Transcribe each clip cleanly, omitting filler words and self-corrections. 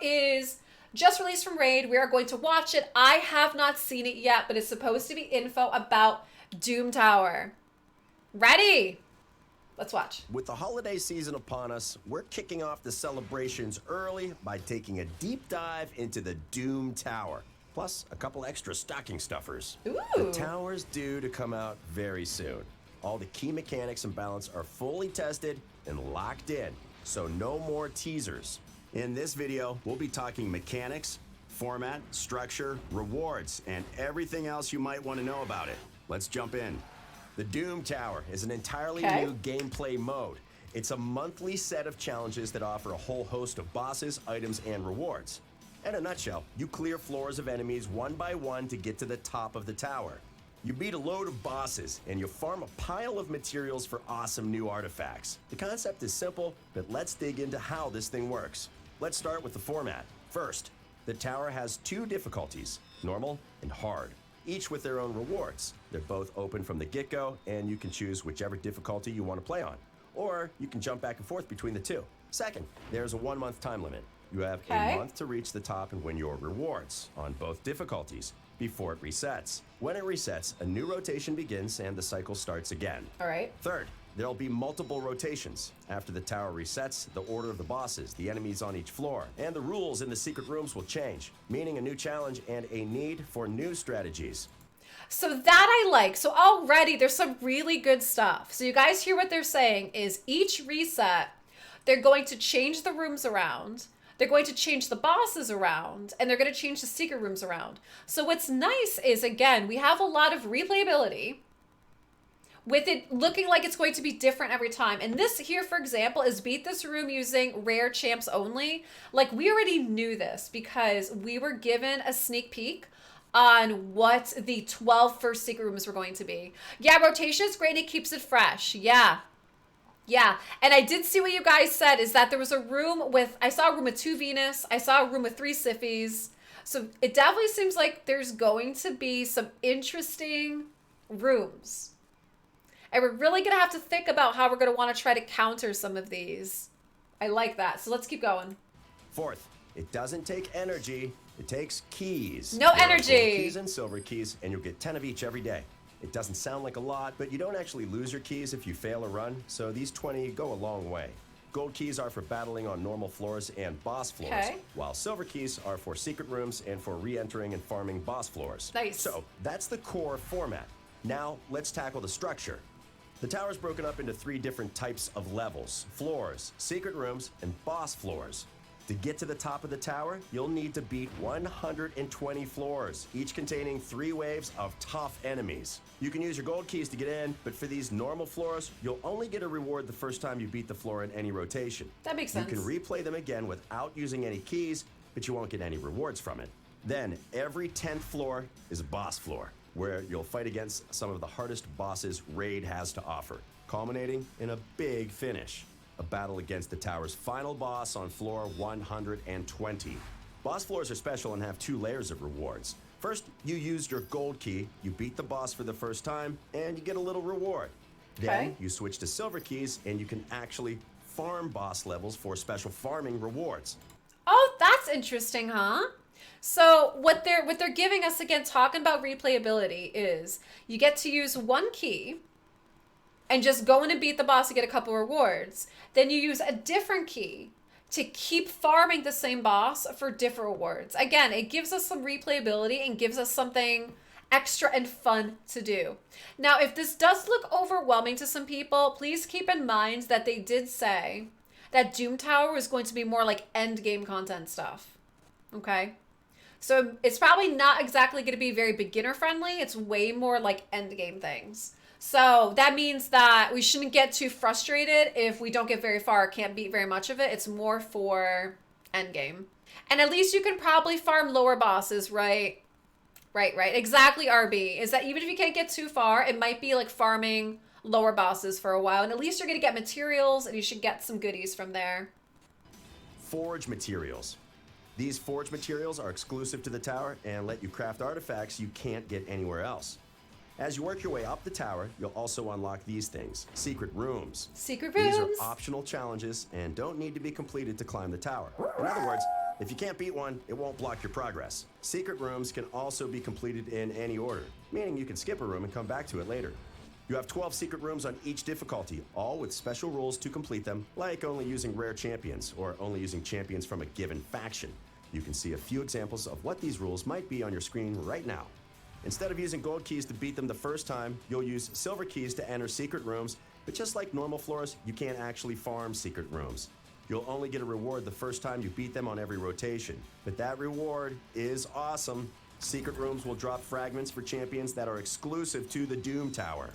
is just released from Raid. We are going to watch it. I have not seen it yet, but it's supposed to be info about Doom Tower. Ready? Let's watch. With the holiday season upon us, we're kicking off the celebrations early by taking a deep dive into the Doom Tower, plus a couple extra stocking stuffers. Ooh. The tower's due to come out very soon. All the key mechanics and balance are fully tested and locked in, so no more teasers. In this video, we'll be talking mechanics, format, structure, rewards, and everything else you might want to know about it. Let's jump in. The Doom Tower is an entirely new gameplay mode. It's a monthly set of challenges that offer a whole host of bosses, items, and rewards. In a nutshell, you clear floors of enemies one by one to get to the top of the tower. You beat a load of bosses, and you farm a pile of materials for awesome new artifacts. The concept is simple, but let's dig into how this thing works. Let's start with the format. First, the tower has two difficulties, normal and hard, each with their own rewards. They're both open from the get-go, and you can choose whichever difficulty you want to play on. Or you can jump back and forth between the two. Second, there's a 1 month time limit. You have a month to reach the top and win your rewards on both difficulties before it resets. When it resets, a new rotation begins and the cycle starts again. All right. Third, there'll be multiple rotations. After the tower resets, the order of the bosses, the enemies on each floor, and the rules in the secret rooms will change, meaning a new challenge and a need for new strategies. So that I like. So already there's some really good stuff. So you guys hear what they're saying is each reset, they're going to change the rooms around. They're going to change the bosses around, and they're going to change the secret rooms around. So what's nice is, again, we have a lot of replayability with it looking like it's going to be different every time. And this here, for example, is beat this room using rare champs only. Like, we already knew this because we were given a sneak peek on what the 12 first secret rooms were going to be. Yeah, rotation is great and it keeps it fresh. Yeah. Yeah, and I did see what you guys said is that there was a room with, I saw a room with 2 Venus, I saw a room with 3 Siphies. So it definitely seems like there's going to be some interesting rooms. And we're really going to have to think about how we're going to want to try to counter some of these. I like that. So let's keep going. Fourth, it doesn't take energy, it takes keys. No There are energy. gold keys and silver keys, and you'll get 10 of each every day. It doesn't sound like a lot, but you don't actually lose your keys if you fail a run, so these 20 go a long way. Gold keys are for battling on normal floors and boss floors, while silver keys are for secret rooms and for re-entering and farming boss floors. Nice. So that's the core format. Now let's tackle the structure. The tower is broken up into 3 different types of levels: floors, secret rooms, and boss floors. To get to the top of the tower, you'll need to beat 120 floors, each containing 3 waves of tough enemies. You can use your gold keys to get in, but for these normal floors, you'll only get a reward the first time you beat the floor in any rotation. That makes sense. You can replay them again without using any keys, but you won't get any rewards from it. Then, every 10th floor is a boss floor, where you'll fight against some of the hardest bosses Raid has to offer, culminating in a big finish. A battle against the tower's final boss on floor 120. Boss floors are special and have 2 layers of rewards. First, you use your gold key, you beat the boss for the first time, and you get a little reward. Then, you switch to silver keys, and you can actually farm boss levels for special farming rewards. Oh, that's interesting, huh? So what they're giving us, again, talking about replayability, is you get to use 1 key and just go in and beat the boss to get a couple rewards. Then you use a different key to keep farming the same boss for different rewards. Again, it gives us some replayability and gives us something extra and fun to do. Now, if this does look overwhelming to some people, please keep in mind that they did say that Doom Tower was going to be more like end game content stuff. Okay? So it's probably not exactly going to be very beginner friendly. It's way more like end game things. So that means that we shouldn't get too frustrated if we don't get very far or can't beat very much of it. It's more for endgame. And at least you can probably farm lower bosses, right? Right. Exactly, RB. Is that even if you can't get too far, it might be like farming lower bosses for a while. And at least you're going to get materials and you should get some goodies from there. Forge materials. These forge materials are exclusive to the tower and let you craft artifacts you can't get anywhere else. As you work your way up the tower, you'll also unlock these things: secret rooms. Secret rooms? These are optional challenges and don't need to be completed to climb the tower. In other words, If you can't beat one, it won't block your progress. Secret rooms can also be completed in any order, meaning you can skip a room and come back to it later. You have 12 secret rooms on each difficulty, all with special rules to complete them, like only using rare champions or only using champions from a given faction. You can see a few examples of what these rules might be on your screen right now. Instead of using gold keys to beat them the first time, you'll use silver keys to enter secret rooms, but just like normal floors, you can't actually farm secret rooms. You'll only get a reward the first time you beat them on every rotation, but that reward is awesome. Secret rooms will drop fragments for champions that are exclusive to the Doom Tower.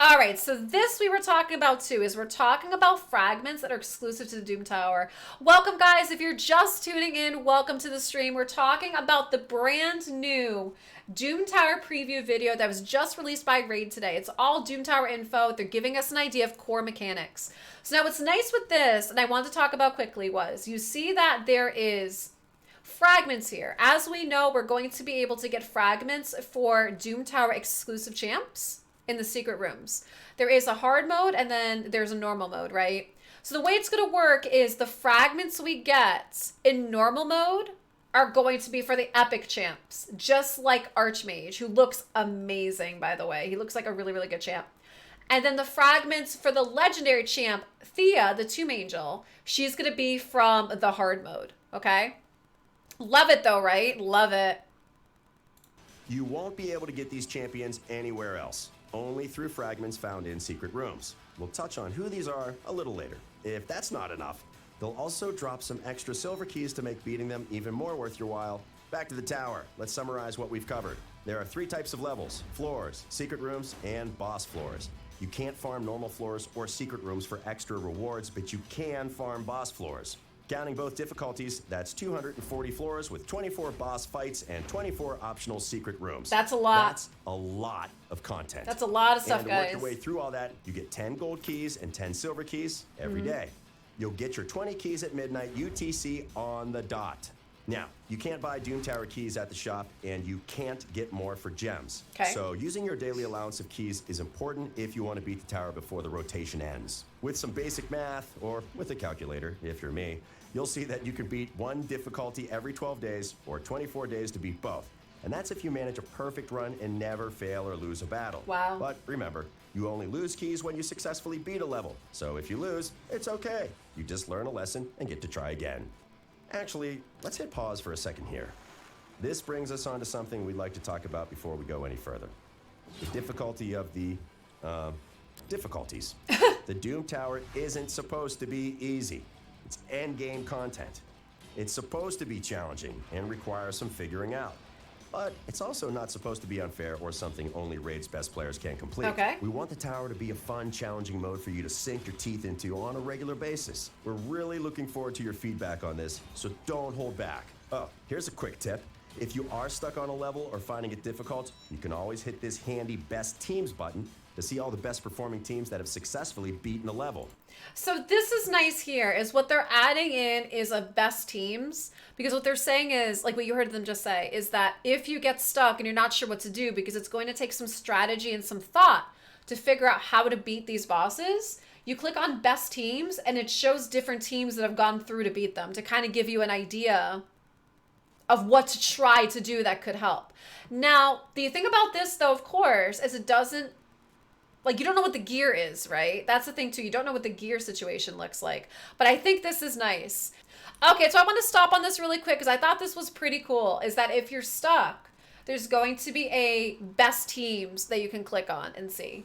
All right, so this we were talking about too, is we're talking about fragments that are exclusive to the Doom Tower. Welcome, guys. If you're just tuning in, welcome to the stream. We're talking about the brand new Doom Tower preview video that was just released by Raid today. It's all Doom Tower info. They're giving us an idea of core mechanics. So now what's nice with this, and I want to talk about quickly, was you see that there is fragments here. As we know, we're going to be able to get fragments for Doom Tower exclusive champs in the secret rooms. There is a hard mode and then there's a normal mode, right? So the way it's going to work is the fragments we get in normal mode are going to be for the epic champs, just like Archmage, who looks amazing, by the way. He looks like a really, really good champ. And then the fragments for the legendary champ, Thea, the Tomb Angel, she's going to be from the hard mode, okay? Love it though, right? Love it. You won't be able to get these champions anywhere else, only through fragments found in secret rooms. We'll touch on who these are a little later. If that's not enough, they'll also drop some extra silver keys to make beating them even more worth your while. Back to the tower. Let's summarize what we've covered. There are 3 types of levels: floors, secret rooms, and boss floors. You can't farm normal floors or secret rooms for extra rewards, but you can farm boss floors. Counting both difficulties, that's 240 floors with 24 boss fights and 24 optional secret rooms. That's a lot. That's a lot of content. That's a lot of stuff, and to guys. work your way through all that, you get 10 gold keys and 10 silver keys every day. You'll get your 20 keys at midnight UTC on the dot. Now, you can't buy Doom Tower keys at the shop, and you can't get more for gems. Okay. So using your daily allowance of keys is important if you want to beat the tower before the rotation ends. With some basic math, or with a calculator, if you're me, you'll see that you can beat one difficulty every 12 days, or 24 days to beat both. And that's if you manage a perfect run and never fail or lose a battle. Wow. But remember, you only lose keys when you successfully beat a level. So if you lose, it's okay. You just learn a lesson and get to try again. Actually, let's hit pause for a second here. This brings us on to something we'd like to talk about before we go any further. The difficulty of the, difficulties. The Doom Tower isn't supposed to be easy. It's endgame content. It's supposed to be challenging and require some figuring out. But it's also not supposed to be unfair or something only Raid's best players can complete. Okay. We want the tower to be a fun, challenging mode for you to sink your teeth into on a regular basis. We're really looking forward to your feedback on this, so don't hold back. Oh, here's a quick tip. If you are stuck on a level or finding it difficult, you can always hit this handy Best Teams button to see all the best performing teams that have successfully beaten a level. So this is nice here, is what they're adding in is a best teams, because what they're saying is, like what you heard them just say, is that if you get stuck and you're not sure what to do, because it's going to take some strategy and some thought to figure out how to beat these bosses, you click on best teams and it shows different teams that have gone through to beat them, to kind of give you an idea of what to try to do that could help. Now, the thing about this though, of course, is it doesn't, like, you don't know what the gear is, right? That's the thing too. You don't know what the gear situation looks like. But I think this is nice. Okay, so I want to stop on this really quick because I thought this was pretty cool, is that if you're stuck, there's going to be a best teams that you can click on and see.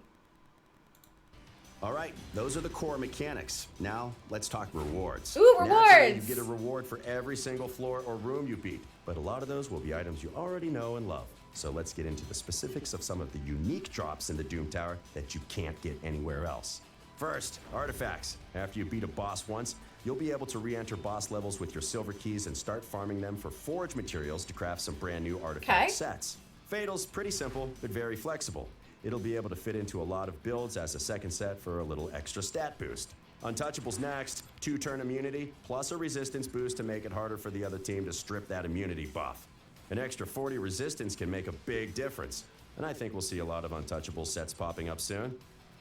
All right, those are the core mechanics. Now, let's talk rewards. Ooh, Naturally, rewards! you get a reward for every single floor or room you beat, but a lot of those will be items you already know and love. So let's get into the specifics of some of the unique drops in the Doom Tower that you can't get anywhere else. First, artifacts. After you beat a boss once, you'll be able to re-enter boss levels with your silver keys and start farming them for forge materials to craft some brand new artifact sets. Fatal's pretty simple, but very flexible. It'll be able to fit into a lot of builds as a second set for a little extra stat boost. Untouchable's next, 2-turn immunity, plus a resistance boost to make it harder for the other team to strip that immunity buff. An extra 40 resistance can make a big difference, and I think we'll see a lot of Untouchable sets popping up soon.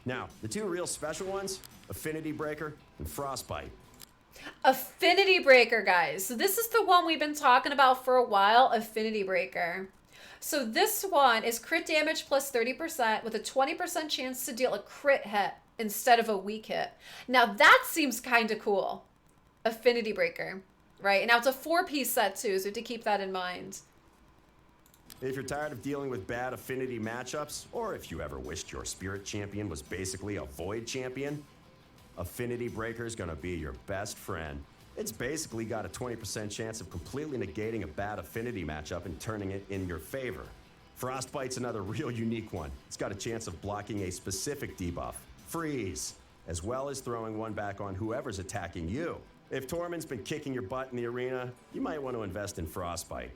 Now, the two real special ones, Affinity Breaker and Frostbite. Affinity Breaker, guys. So this is the one we've been talking about for a while, Affinity Breaker. So this one is crit damage plus 30% with a 20% chance to deal a crit hit instead of a weak hit. Now that seems kind of cool. Affinity Breaker, right? And now it's a 4-piece set too, so you have to keep that in mind. If you're tired of dealing with bad affinity matchups, or if you ever wished your spirit champion was basically a void champion, Affinity Breaker is gonna be your best friend. It's basically got a 20% chance of completely negating a bad affinity matchup and turning it in your favor. Frostbite's another real unique one. It's got a chance of blocking a specific debuff, Freeze, as well as throwing one back on whoever's attacking you. If Tormund's been kicking your butt in the arena, you might want to invest in Frostbite.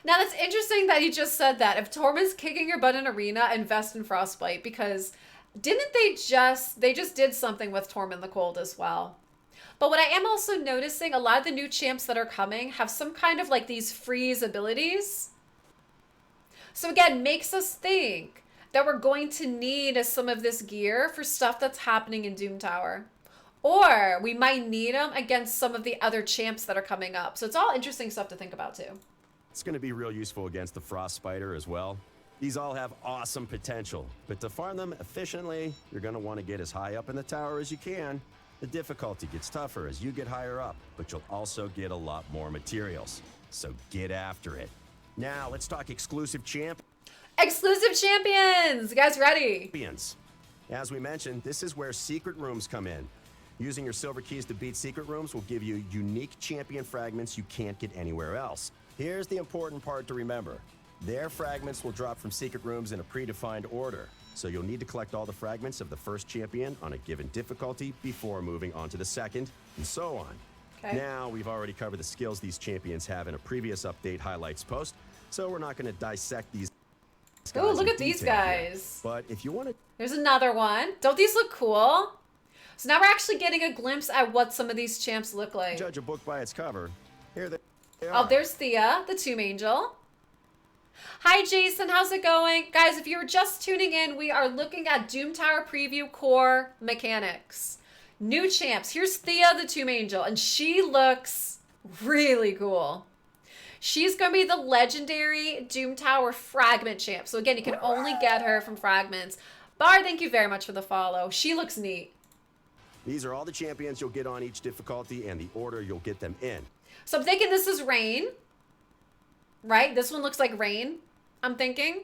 Now that's interesting that you just said that. If Tormund's kicking your butt in arena, invest in Frostbite, because didn't they just did something with Tormund the Cold as well. But what I am also noticing, a lot of the new champs that are coming have some kind of like these freeze abilities. So again, makes us think that we're going to need some of this gear for stuff that's happening in Doom Tower. Or we might need them against some of the other champs that are coming up. So it's all interesting stuff to think about too. It's going to be real useful against the Frost Spider as well. These all have awesome potential, but to farm them efficiently, you're going to want to get as high up in the tower as you can. The difficulty gets tougher as you get higher up, but you'll also get a lot more materials. So get after it. Now, let's talk exclusive champions. You guys ready? As we mentioned, this is where secret rooms come in. Using your silver keys to beat secret rooms will give you unique champion fragments you can't get anywhere else. Here's the important part to remember. Their fragments will drop from secret rooms in a predefined order. So you'll need to collect all the fragments of the first champion on a given difficulty before moving on to the second, and so on. Okay. Now, we've already covered the skills these champions have in a previous update highlights post, so we're not going to dissect these guys. Oh, look in at these detail here. guys. But if you want to There's another one. Don't these look cool? So now we're actually getting a glimpse at what some of these champs look like. judge a book by its cover, here they are. Oh, there's Thea, the Tomb Angel. Hi, Jason. How's it going? Guys, if you were just tuning in, we are looking at Doom Tower Preview core mechanics. New champs. Here's Thea, the Tomb Angel, and she looks really cool. She's going to be the legendary Doom Tower Fragment champ. So again, you can only get her from fragments. Bar, thank you very much for the follow. She looks neat. These are all the champions you'll get on each difficulty and the order you'll get them in. So I'm thinking this is Rain. Right? This one looks like Rain, I'm thinking.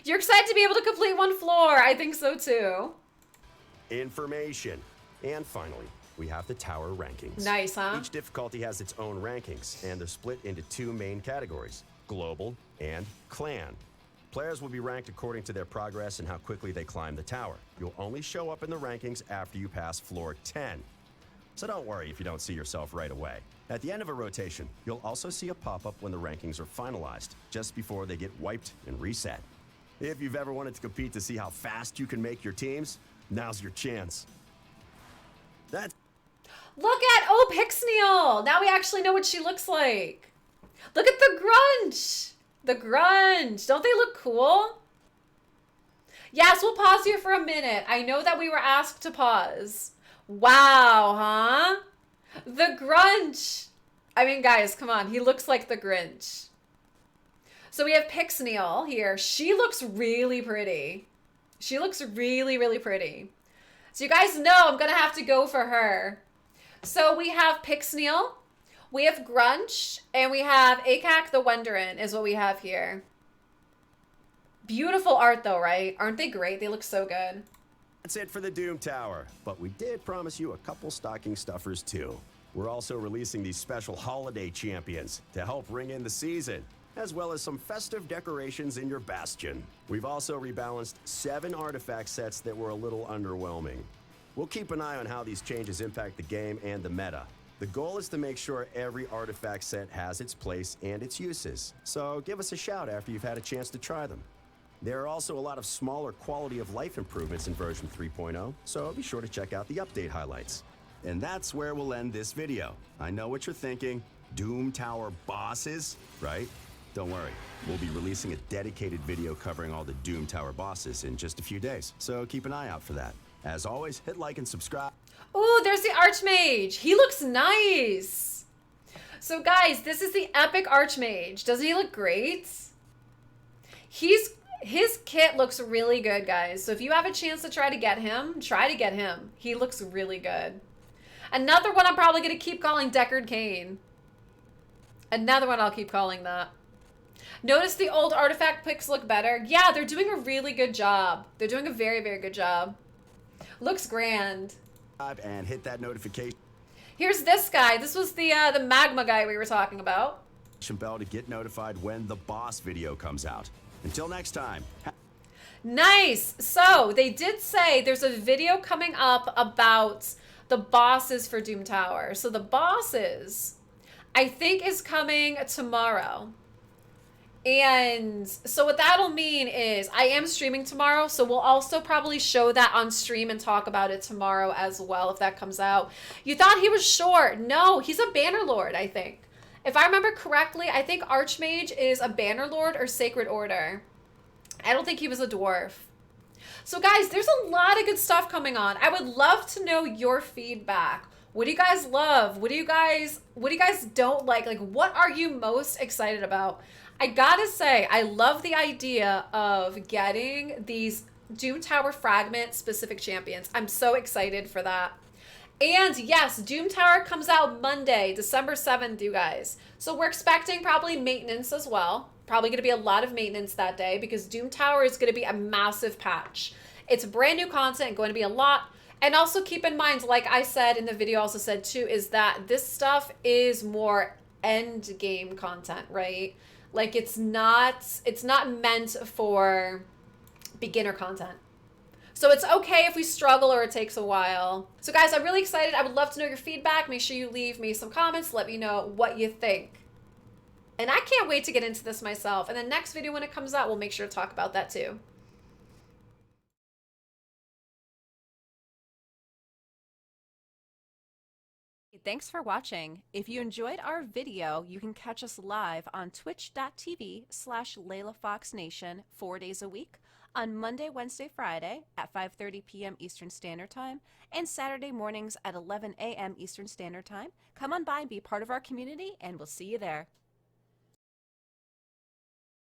You're excited to be able to complete one floor. I think so too. Information. And finally, we have the tower rankings. Nice, huh? Each difficulty has its own rankings, and they're split into two main categories, global and clan. Players will be ranked according to their progress and how quickly they climb the tower. You'll only show up in the rankings after you pass floor 10. So don't worry if you don't see yourself right away. At the end of a rotation, you'll also see a pop-up when the rankings are finalized, just before they get wiped and reset. If you've ever wanted to compete to see how fast you can make your teams, now's your chance. That's Look at, oh, Pixniel. Now we actually know what she looks like. Look at the grunge. The grunge. Don't they look cool? Yes, we'll pause here for a minute. I know that we were asked to pause. Wow, huh? The grunge. I mean, guys, come on. He looks like the Grinch. So we have Pixniel here. She looks really pretty. She looks really, really pretty. So you guys know I'm going to have to go for her. So we have Pixniel, we have Grunch, and we have Akak the Wenderin is what we have here. Beautiful art though, right? Aren't they great? They look so good. That's it for the Doom Tower, but we did promise you a couple stocking stuffers too. We're also releasing these special holiday champions to help ring in the season, as well as some festive decorations in your bastion. We've also rebalanced 7 artifact sets that were a little underwhelming. We'll keep an eye on how these changes impact the game and the meta. The goal is to make sure every artifact set has its place and its uses, so give us a shout after you've had a chance to try them. There are also a lot of smaller quality of life improvements in version 3.0, so be sure to check out the update highlights. And that's where we'll end this video. I know what you're thinking, Doom Tower bosses, right? Don't worry, we'll be releasing a dedicated video covering all the Doom Tower bosses in just a few days, so keep an eye out for that. As always, hit like and subscribe. Oh, there's the Archmage. He looks nice. So guys, this is the epic Archmage. Doesn't he look great? His kit looks really good, guys. So if you have a chance to try to get him, try to get him. He looks really good. Another one I'm probably going to keep calling Deckard Cain. Another one I'll keep calling that. Notice the old artifact picks look better. Yeah, they're doing a really good job. They're doing a very, very good job. Looks grand. And hit that notification Here's this guy. This was the magma guy we were talking about. bell to get notified when the boss video comes out. Until next time. Nice. So they did say there's a video coming up about the bosses for Doom Tower. So the bosses, I think, is coming tomorrow. And so what that'll mean is I am streaming tomorrow, so we'll also probably show that on stream and talk about it tomorrow as well if that comes out. You thought he was short. No, he's a Bannerlord, I think. If I remember correctly, I think Archmage is a Bannerlord or Sacred Order. I don't think he was a dwarf. So guys, there's a lot of good stuff coming on. I would love to know your feedback. What do you guys love? What do you guys don't like? Like, what are you most excited about? I gotta say, I love the idea of getting these Doom Tower fragment specific champions. I'm so excited for that. And yes, Doom Tower comes out Monday, December 7th, you guys. So we're expecting probably maintenance as well. Probably going to be a lot of maintenance that day because Doom Tower is going to be a massive patch. It's brand new content, going to be a lot. And also keep in mind, like I said in the video, also said too, is that this stuff is more end game content, right? Like it's not meant for beginner content. So it's okay if we struggle or it takes a while. So guys, I'm really excited. I would love to know your feedback. Make sure you leave me some comments. Let me know what you think. And I can't wait to get into this myself. And the next video when it comes out, we'll make sure to talk about that too. Thanks for watching. If you enjoyed our video, you can catch us live on twitch.tv/LaylaFoxNation 4 days a week on Monday, Wednesday, Friday at 5:30 p.m. Eastern Standard Time and Saturday mornings at 11 a.m. Eastern Standard Time. Come on by and be part of our community, and we'll see you there.